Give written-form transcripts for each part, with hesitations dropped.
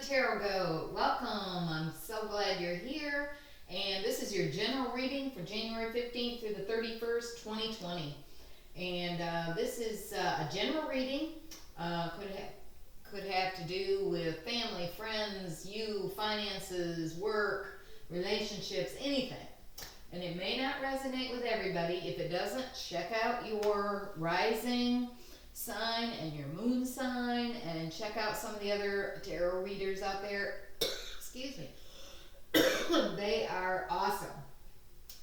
Tarot Goat. Welcome. I'm so glad you're here. And this is your general reading for January 15th through the 31st, 2020. And this is a general reading. Could have to do with family, friends, you, finances, work, relationships, anything. And it may not resonate with everybody. If it doesn't, check out your rising sign and your moon sign, and check out some of the other tarot readers out there. Excuse me. They are awesome.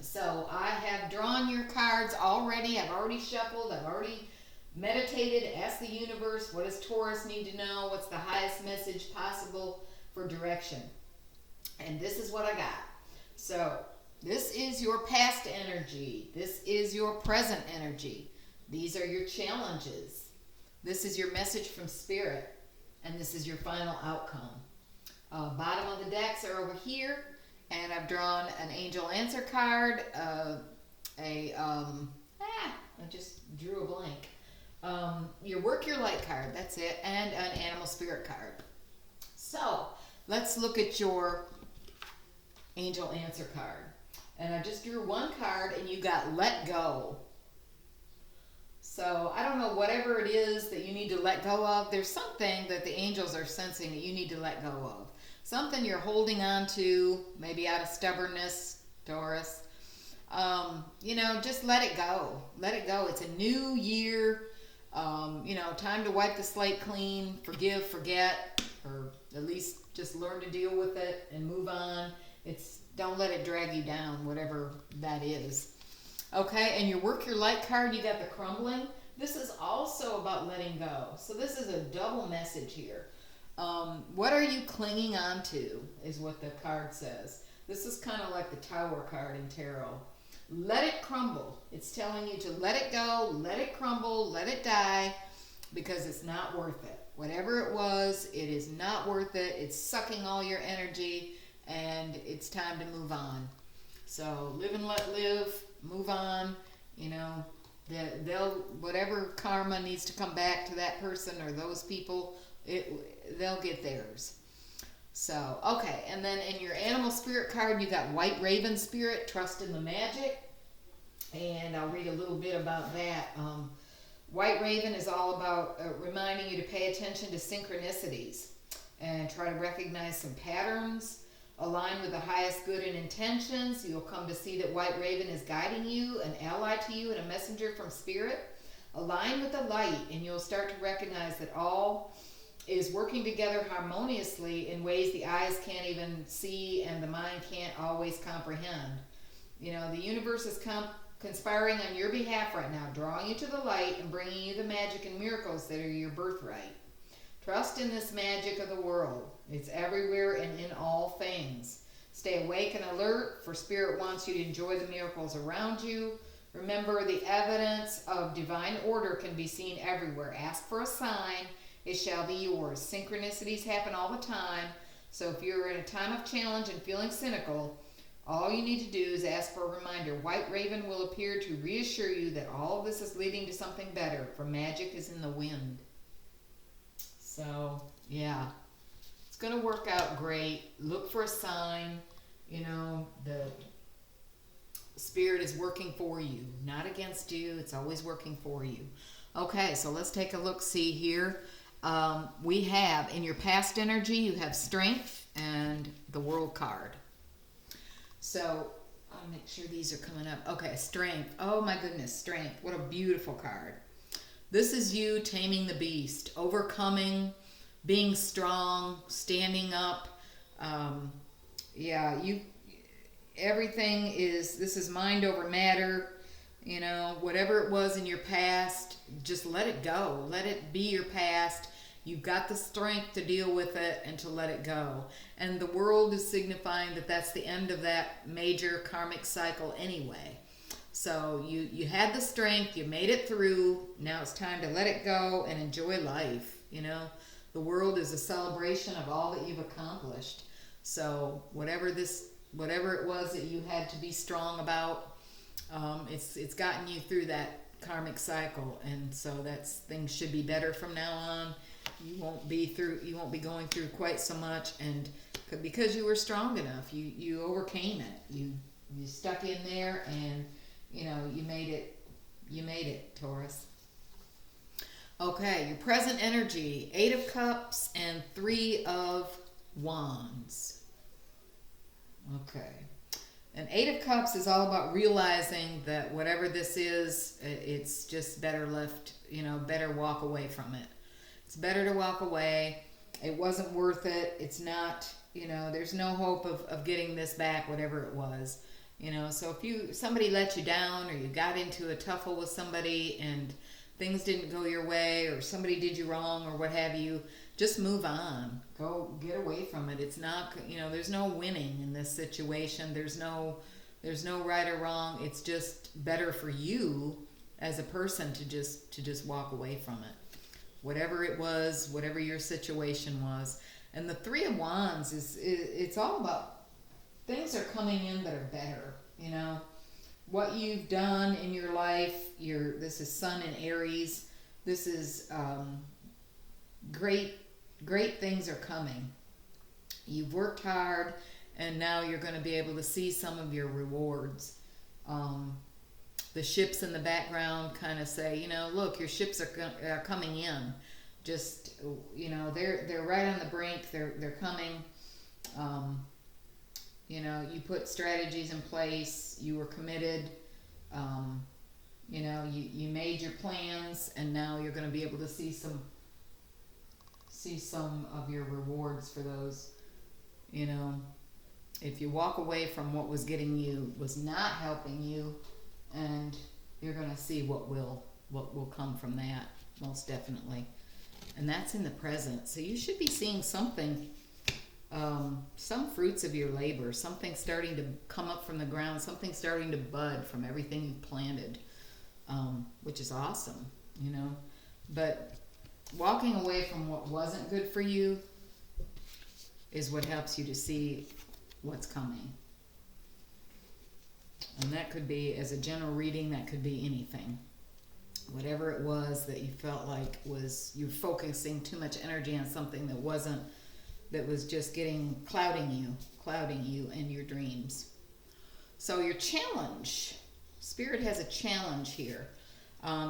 So I have drawn your cards already. I've already shuffled. I've already meditated. Asked the universe, what does Taurus need to know? What's the highest message possible for direction? And this is what I got. So this is your past energy. This is your present energy. These are your challenges. This is your message from Spirit. And this is your final outcome. Bottom of the decks are over here. And I've drawn an angel answer card. I just drew a blank. Your work your light card. That's it. And an animal spirit card. So let's look at your angel answer card. And I just drew one card and you got let go. So I don't know, whatever it is that you need to let go of, there's something that the angels are sensing that you need to let go of. Something you're holding on to, maybe out of stubbornness, Taurus. Just let it go. Let it go. It's a new year. Time to wipe the slate clean, forgive, forget, or at least just learn to deal with it and move on. Don't let it drag you down, whatever that is. Okay, and your work your light card, you got the crumbling. This is also about letting go. So this is a double message here. What are you clinging on to is what the card says. This is kind of like the Tower card in tarot. Let it crumble. It's telling you to let it go, let it crumble, let it die, because it's not worth it. Whatever it was, it is not worth it. It's sucking all your energy, and it's time to move on. So live and let live, move on. Whatever karma needs to come back to that person or those people, they'll get theirs. So, okay, and then in your animal spirit card, you got white raven spirit, trust in the magic. And I'll read a little bit about that. White raven is all about reminding you to pay attention to synchronicities and try to recognize some patterns. Align with the highest good and intentions. You'll come to see that white raven is guiding you, an ally to you, and a messenger from spirit. Align with the light, and you'll start to recognize that all is working together harmoniously in ways the eyes can't even see and the mind can't always comprehend. The universe is conspiring on your behalf right now, drawing you to the light and bringing you the magic and miracles that are your birthright. Trust in this magic of the world. It's everywhere and in all things. Stay awake and alert, for Spirit wants you to enjoy the miracles around you. Remember, the evidence of divine order can be seen everywhere. Ask for a sign. It shall be yours. Synchronicities happen all the time. So if you're in a time of challenge and feeling cynical, all you need to do is ask for a reminder. White raven will appear to reassure you that all of this is leading to something better, for magic is in the wind. So, yeah, it's going to work out great. Look for a sign. The Spirit is working for you, not against you. It's always working for you. Okay, so let's take a look-see here. We have, in your past energy, you have strength and the world card. So, I'll make sure these are coming up. Okay, strength. Oh my goodness, strength. What a beautiful card. This is you taming the beast, overcoming, being strong, standing up. This is mind over matter. Whatever it was in your past, just let it go. Let it be your past. You've got the strength to deal with it and to let it go. And the world is signifying that that's the end of that major karmic cycle anyway. So you had the strength, you made it through, now it's time to let it go and enjoy life. The world is a celebration of all that you've accomplished. So whatever it was that you had to be strong about, it's gotten you through that karmic cycle, and so things should be better from now on. You won't be going through quite so much, and because you were strong enough, you overcame it. You stuck in there, and you made it. You made it, Taurus. Okay, your present energy: 8 of Cups and 3 of Wands. Okay. And 8 of Cups is all about realizing that whatever this is, it's just better left, better walk away from it. It's better to walk away. It wasn't worth it. It's not, there's no hope of getting this back, whatever it was. So if somebody let you down, or you got into a tuffle with somebody and things didn't go your way, or somebody did you wrong, or what have you, just move on. Go get away from it. It's not, there's no winning in this situation. There's no right or wrong. It's just better for you as a person to just walk away from it. Whatever it was, whatever your situation was. And the 3 of Wands it's all about things are coming in that are better, What you've done in your life, this is Sun in Aries. This is great things are coming. You've worked hard, and now you're going to be able to see some of your rewards. The ships in the background kind of say, look, your ships are coming in. Just, they're right on the brink. They're coming. You put strategies in place. You were committed. You made your plans, and now you're going to be able to see some of your rewards for those. If you walk away from what was not helping you, and you're going to see what will come from that, most definitely. And that's in the present. So you should be seeing something, some fruits of your labor, something starting to come up from the ground, something starting to bud from everything you've planted, which is awesome, But walking away from what wasn't good for you is what helps you to see what's coming. And that could be, as a general reading, that could be anything. Whatever it was that you felt like you're focusing too much energy on something that was just clouding you and your dreams. So your challenge, Spirit has a challenge here.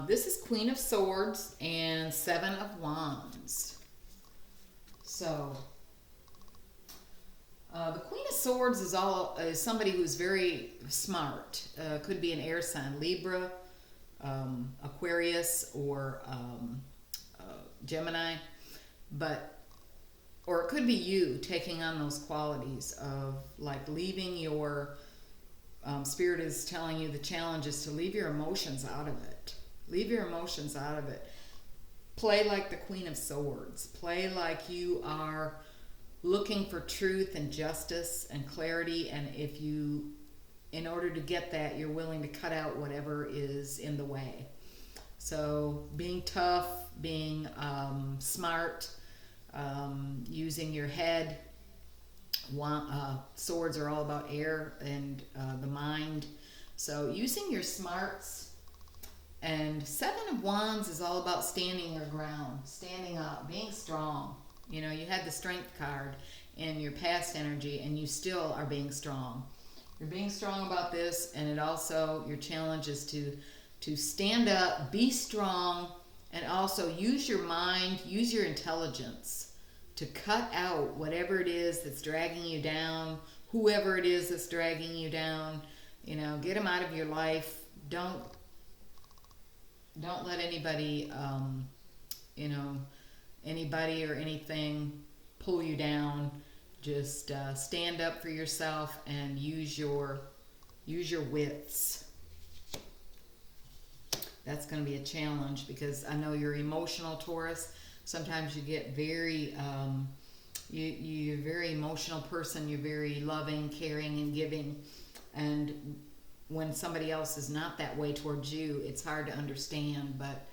This is Queen of Swords and 7 of Wands. So the Queen of Swords is somebody who's very smart. Could be an air sign, Libra, Aquarius, or Gemini, or it could be you taking on those qualities of like leaving your Spirit is telling you the challenge is to leave your emotions out of it. Leave your emotions out of it. Play like the Queen of Swords. Play like you are looking for truth and justice and clarity, and in order to get that, you're willing to cut out whatever is in the way. So being tough, being smart, using your head. Swords are all about air and the mind. So using your smarts. And 7 of Wands is all about standing your ground, standing up, being strong. You had the Strength card in your past energy, and you still are being strong. You're being strong about this, and your challenge is to stand up, be strong, and also use your mind, use your intelligence to cut out whatever it is that's dragging you down, whoever it is that's dragging you down. Get them out of your life. Don't let anybody, anybody or anything pull you down. Just stand up for yourself and use your wits. That's going to be a challenge, because I know you're emotional, Taurus. Sometimes you get very, you're a very emotional person. You're very loving, caring, and giving. And when somebody else is not that way towards you, it's hard to understand. But,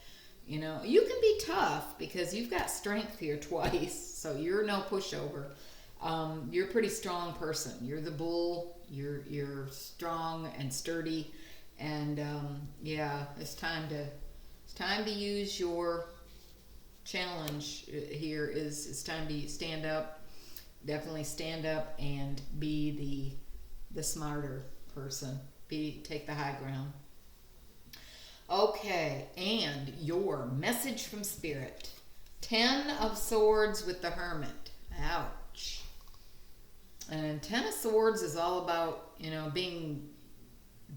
you can be tough because you've got strength here twice. So you're no pushover. You're a pretty strong person. You're the bull. You're strong and sturdy. And, it's time to use your challenge here is it's time to stand up. Definitely stand up and be the smarter person. Take the high ground. Okay, and your message from Spirit. 10 of Swords with the Hermit. Ouch. And 10 of Swords is all about, being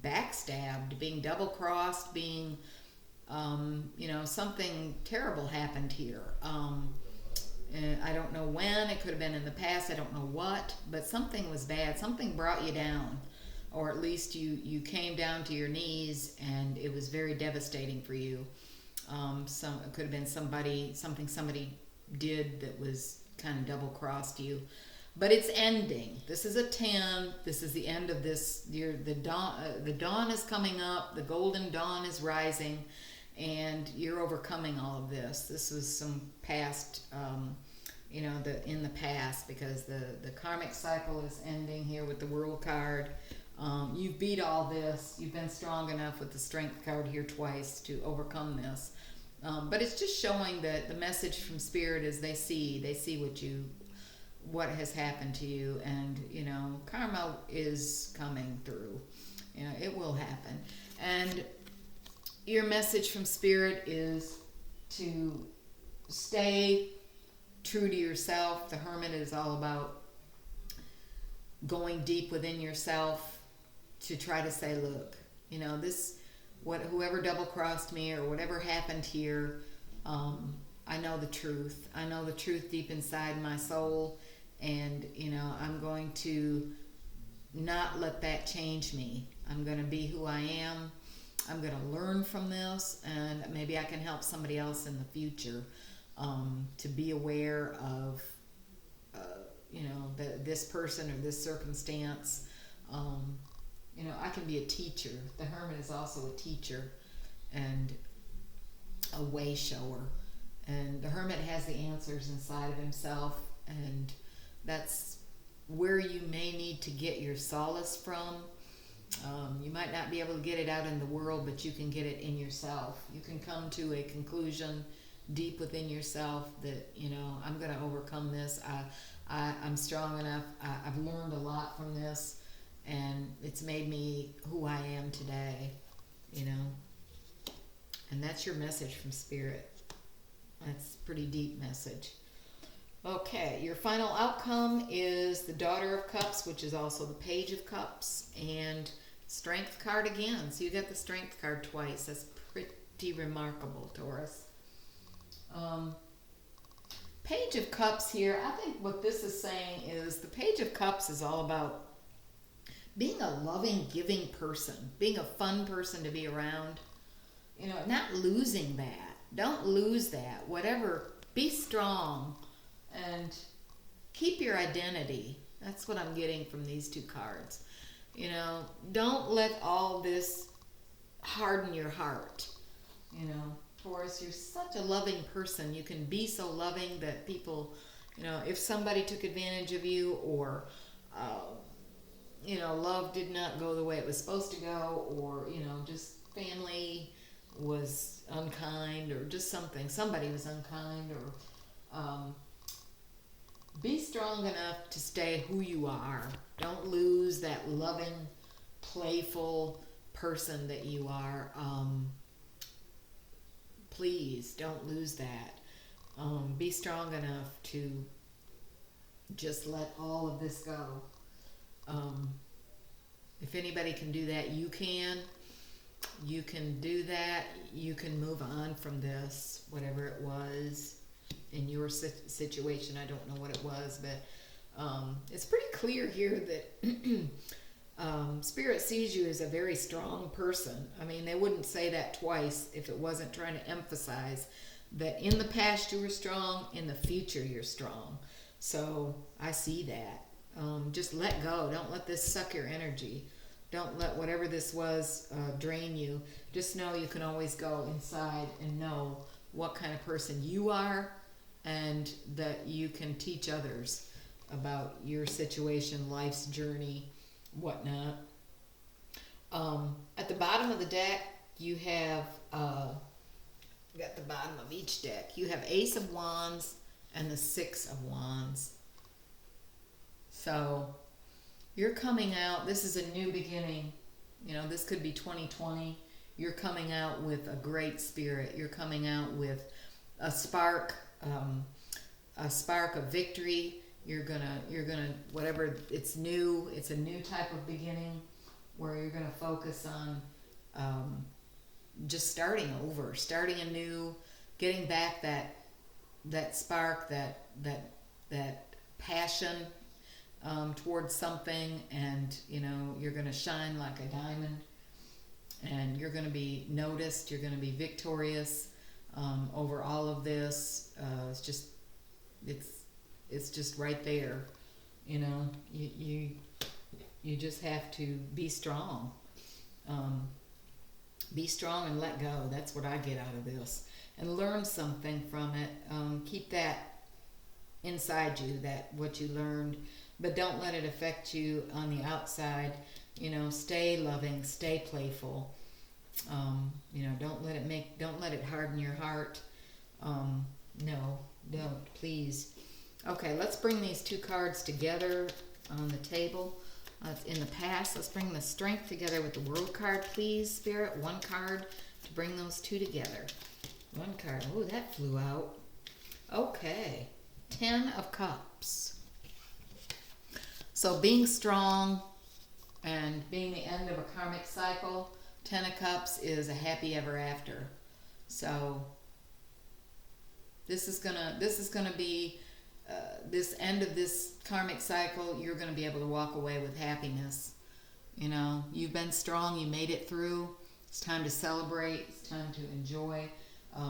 backstabbed, being double-crossed, being, something terrible happened here. And I don't know when. It could have been in the past. I don't know what. But something was bad. Something brought you down. Or at least you came down to your knees, and it was very devastating for you. It could have been something somebody did that was kind of double-crossed you. But it's ending. This is a 10. This is the end of this. The dawn is coming up. The golden dawn is rising, and you're overcoming all of this. This was some past, in the past, because the karmic cycle is ending here with the World card. You've beat all this. You've been strong enough with the Strength card here twice to overcome this. But it's just showing that the message from Spirit is they see what has happened to you, and karma is coming through. It will happen. And your message from Spirit is to stay true to yourself. The Hermit is all about going deep within yourself to try to say, look, whoever double-crossed me or whatever happened here, I know the truth. I know the truth deep inside my soul, and, I'm going to not let that change me. I'm going to be who I am. I'm going to learn from this, and maybe I can help somebody else in the future to be aware of, this person or this circumstance. I can be a teacher. The Hermit is also a teacher and a way shower. And the Hermit has the answers inside of himself, and that's where you may need to get your solace from. You might not be able to get it out in the world, but you can get it in yourself. You can come to a conclusion deep within yourself that, I'm going to overcome this. I'm strong enough. I've learned a lot from this, and it's made me who I am today, And that's your message from Spirit. That's a pretty deep message. Okay, your final outcome is the Daughter of Cups, which is also the Page of Cups, and Strength card again. So you got the Strength card twice. That's pretty remarkable, Taurus. Page of Cups here, I think what this is saying is the Page of Cups is all about being a loving, giving person, being a fun person to be around. Not losing that. Don't lose that. Whatever, be strong and keep your identity. That's what I'm getting from these two cards. Don't let all this harden your heart. Taurus, you're such a loving person. You can be so loving that people, if somebody took advantage of you, or, love did not go the way it was supposed to go, or, just family was unkind, or just somebody was unkind, or be strong enough to stay who you are. Don't lose that loving, playful person that you are. Please don't lose that. Be strong enough to just let all of this go. If anybody can do that, you can. You can do that. You can move on from this, whatever it was in your situation. I don't know what it was, but it's pretty clear here that Spirit sees you as a very strong person. I mean, they wouldn't say that twice if it wasn't trying to emphasize that in the past you were strong, in the future you're strong. So I see that. Just let go. Don't let this suck your energy. Don't let whatever this was drain you. Just know you can always go inside and know what kind of person you are, and that you can teach others about your situation, life's journey, whatnot. At the bottom of the deck, you have got the bottom of each deck. You have Ace of Wands and the Six of Wands. So you're coming out, this is a new beginning. You know, this could be 2020. You're coming out with a great spirit. You're coming out with a spark of victory. You're gonna, whatever, it's new, it's a new type of beginning where you're gonna focus on just starting over, starting anew, getting back that spark, that passion towards something, and you know, you're gonna shine like a diamond, and you're gonna be noticed, you're gonna be victorious over all of this. It's just right there, you know. You just have to be strong. Be strong and let go. That's what I get out of this. And learn something from it. Keep that inside you, that what you learned, but don't let it affect you on the outside. You know, stay loving, stay playful. You know, don't let it harden your heart. No, don't, please. Okay, let's bring these two cards together on the table. In the past, let's bring the Strength together with the World card, please, Spirit. One card to bring those two together. One card. Oh, that flew out. Okay. 10 of Cups. So being strong and being the end of a karmic cycle, 10 of Cups is a happy ever after. So this is gonna be this end of this karmic cycle. You're gonna be able to walk away with happiness. You know, you've been strong. You made it through. It's time to celebrate. It's time to enjoy.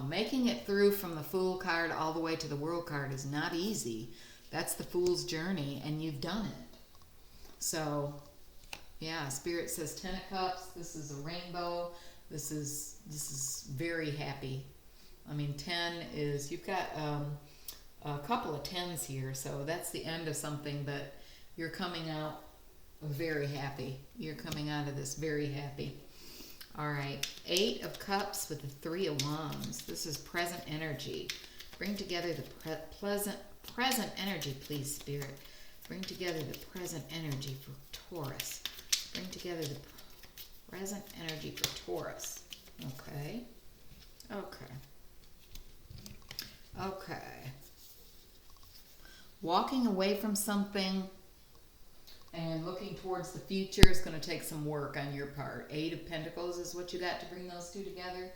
Making it through from the Fool card all the way to the World card is not easy. That's the Fool's journey, and you've done it. So, yeah, Spirit says 10 of Cups. This is a rainbow. This is very happy. I mean, 10 is, you've got a couple of 10s here, so that's the end of something, but you're coming out very happy. You're coming out of this very happy. All right, 8 of Cups with the 3 of Wands. This is present energy. Bring together the present energy, please, Spirit. Bring together the present energy for Taurus. Bring together the present energy for Taurus. Okay. Okay. Okay. Walking away from something and looking towards the future is going to take some work on your part. 8 of Pentacles is what you got to bring those two together.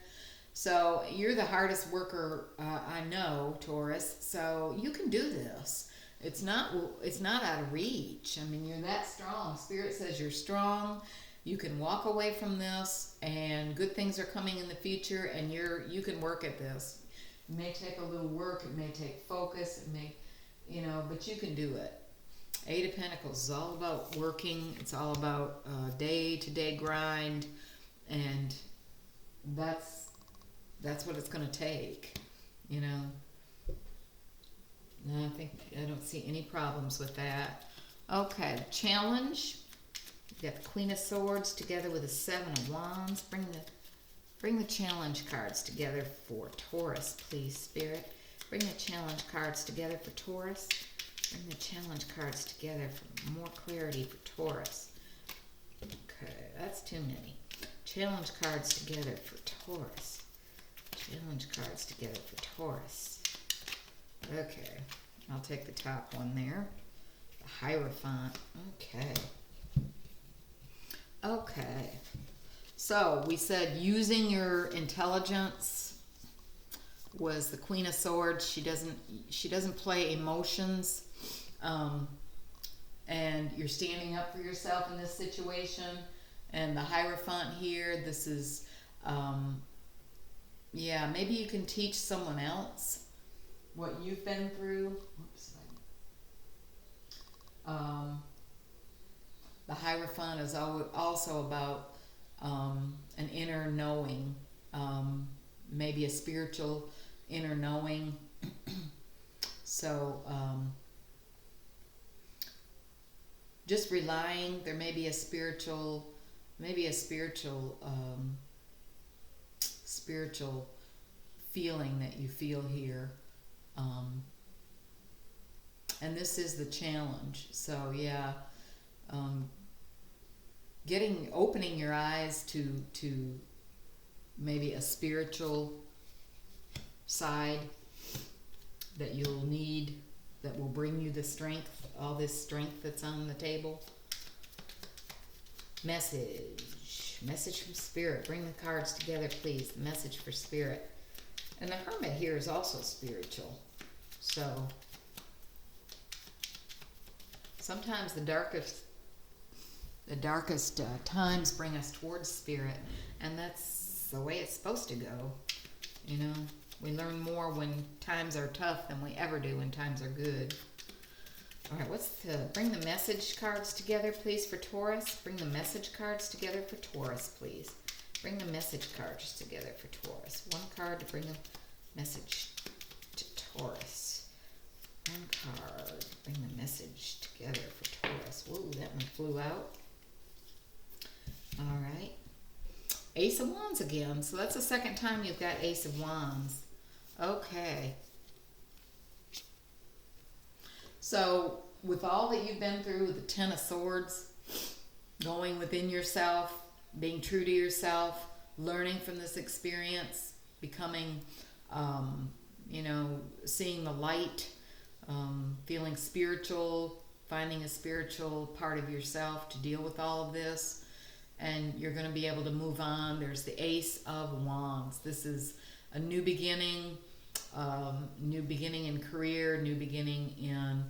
So you're the hardest worker I know, Taurus. So you can do this. It's not out of reach. I mean, you're that strong. Spirit says you're strong. You can walk away from this, and good things are coming in the future, and you can work at this. It may take a little work. It may take focus. It may, you know, but you can do it. 8 of Pentacles is all about working. It's all about day-to-day grind, and that's what it's going to take, you know. No, I don't see any problems with that. Okay, challenge. You got the Queen of Swords together with the 7 of Wands. Bring the challenge cards together for Taurus, please, Spirit. Bring the challenge cards together for Taurus. Bring the challenge cards together for more clarity for Taurus. Okay, that's too many. Challenge cards together for Taurus. Challenge cards together for Taurus. Okay, I'll take the top one there. The Hierophant. Okay. Okay. So we said using your intelligence was the Queen of Swords. She doesn't play emotions. And you're standing up for yourself in this situation. And the Hierophant here, this is, yeah, maybe you can teach someone else what you've been through. Oops. The Hierophant is also about an inner knowing, maybe a spiritual inner knowing. So just relying. There may be a spiritual feeling that you feel here. And this is the challenge. So yeah, opening your eyes to maybe a spiritual side that you'll need, that will bring you the strength, all this strength that's on the table. Message from Spirit. Bring the cards together, please. The message for Spirit. And the Hermit here is also spiritual. So sometimes the darkest times bring us towards Spirit, and that's the way it's supposed to go. You know, we learn more when times are tough than we ever do when times are good. All right, bring the message cards together, please, for Taurus. Bring the message cards together for Taurus, please. Bring the message cards together for Taurus. One card to bring a message to Taurus. One card to bring the message together for Taurus. Whoa, that one flew out. All right. Ace of Wands again. So that's the second time you've got Ace of Wands. Okay. So with all that you've been through, with the Ten of Swords, going within yourself, being true to yourself, learning from this experience, becoming, seeing the light, feeling spiritual, finding a spiritual part of yourself to deal with all of this, and you're going to be able to move on. There's the Ace of Wands. This is a new beginning in career, new beginning in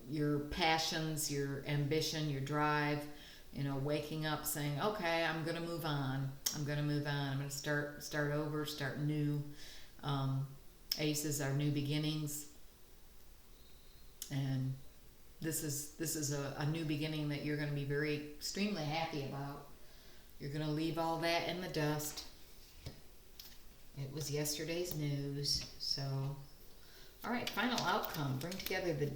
your passions, your ambition, your drive. You know, waking up saying, okay, I'm going to move on. I'm going to start over, start new. Aces are new beginnings. And this is a new beginning that you're going to be extremely happy about. You're going to leave all that in the dust. It was yesterday's news. So, all right, final outcome. Bring together the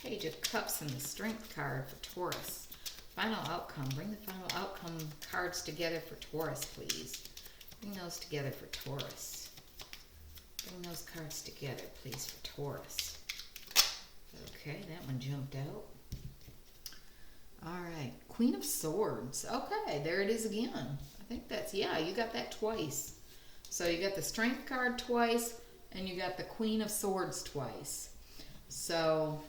Page of Cups and the Strength card for Taurus. Final outcome. Bring the final outcome cards together for Taurus, please. Bring those together for Taurus. Bring those cards together, please, for Taurus. Okay, that one jumped out. All right, Queen of Swords. Okay, there it is again. I think you got that twice. So you got the Strength card twice, and you got the Queen of Swords twice. So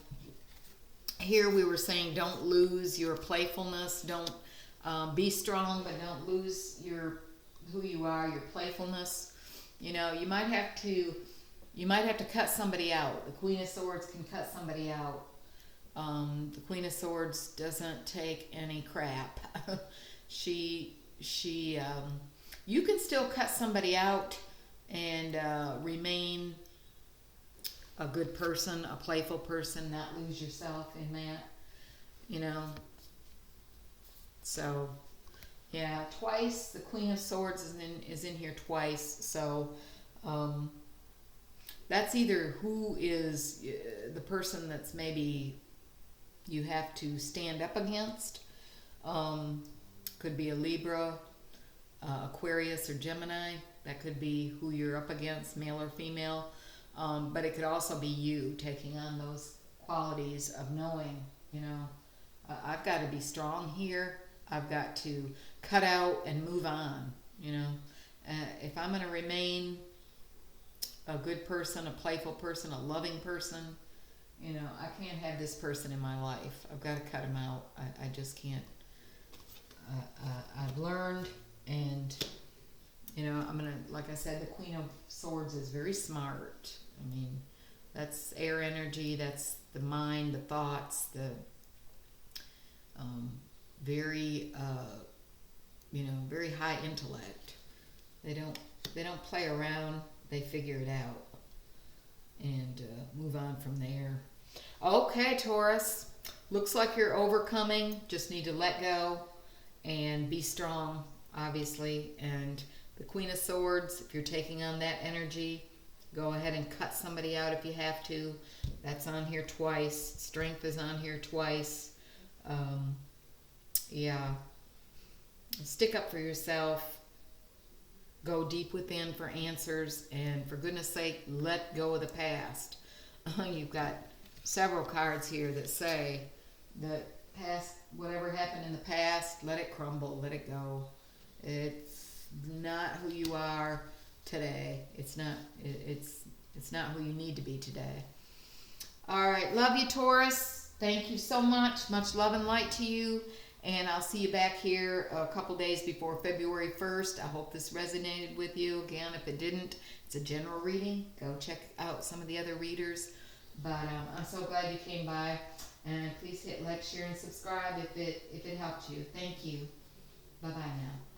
here we were saying, don't lose your playfulness. Don't be strong, but don't lose who you are, your playfulness. You know, you might have to cut somebody out. The Queen of Swords can cut somebody out. The Queen of Swords doesn't take any crap. You can still cut somebody out and remain a good person, a playful person, not lose yourself in that, you know. So, yeah, twice. The Queen of Swords is in here twice. So, that's either who is the person that's maybe you have to stand up against. Could be a Libra, Aquarius, or Gemini. That could be who you're up against, male or female. But it could also be you taking on those qualities of knowing, you know, I've got to be strong here. I've got to cut out and move on, you know. If I'm going to remain a good person, a playful person, a loving person, you know, I can't have this person in my life. I've got to cut him out. I just can't. I've learned, and you know, I'm gonna, like I said, the Queen of Swords is very smart. I mean, that's air energy. That's the mind, the thoughts, the very very high intellect. They don't play around. They figure it out and move on from there. Okay, Taurus. Looks like you're overcoming. Just need to let go and be strong, obviously. And the Queen of Swords, if you're taking on that energy, go ahead and cut somebody out if you have to. That's on here twice. Strength is on here twice. Yeah. Stick up for yourself. Go deep within for answers, and for goodness sake, let go of the past. You've got several cards here that say that past, whatever happened in the past, let it crumble, let it go. It's not who you are today. It's not. It's not who you need to be today. All right, love you, Taurus. Thank you so much. Much love and light to you. And I'll see you back here a couple days before February 1st. I hope this resonated with you. Again, if it didn't, it's a general reading. Go check out some of the other readers. But I'm so glad you came by. And please hit like, share, and subscribe if it helped you. Thank you. Bye-bye now.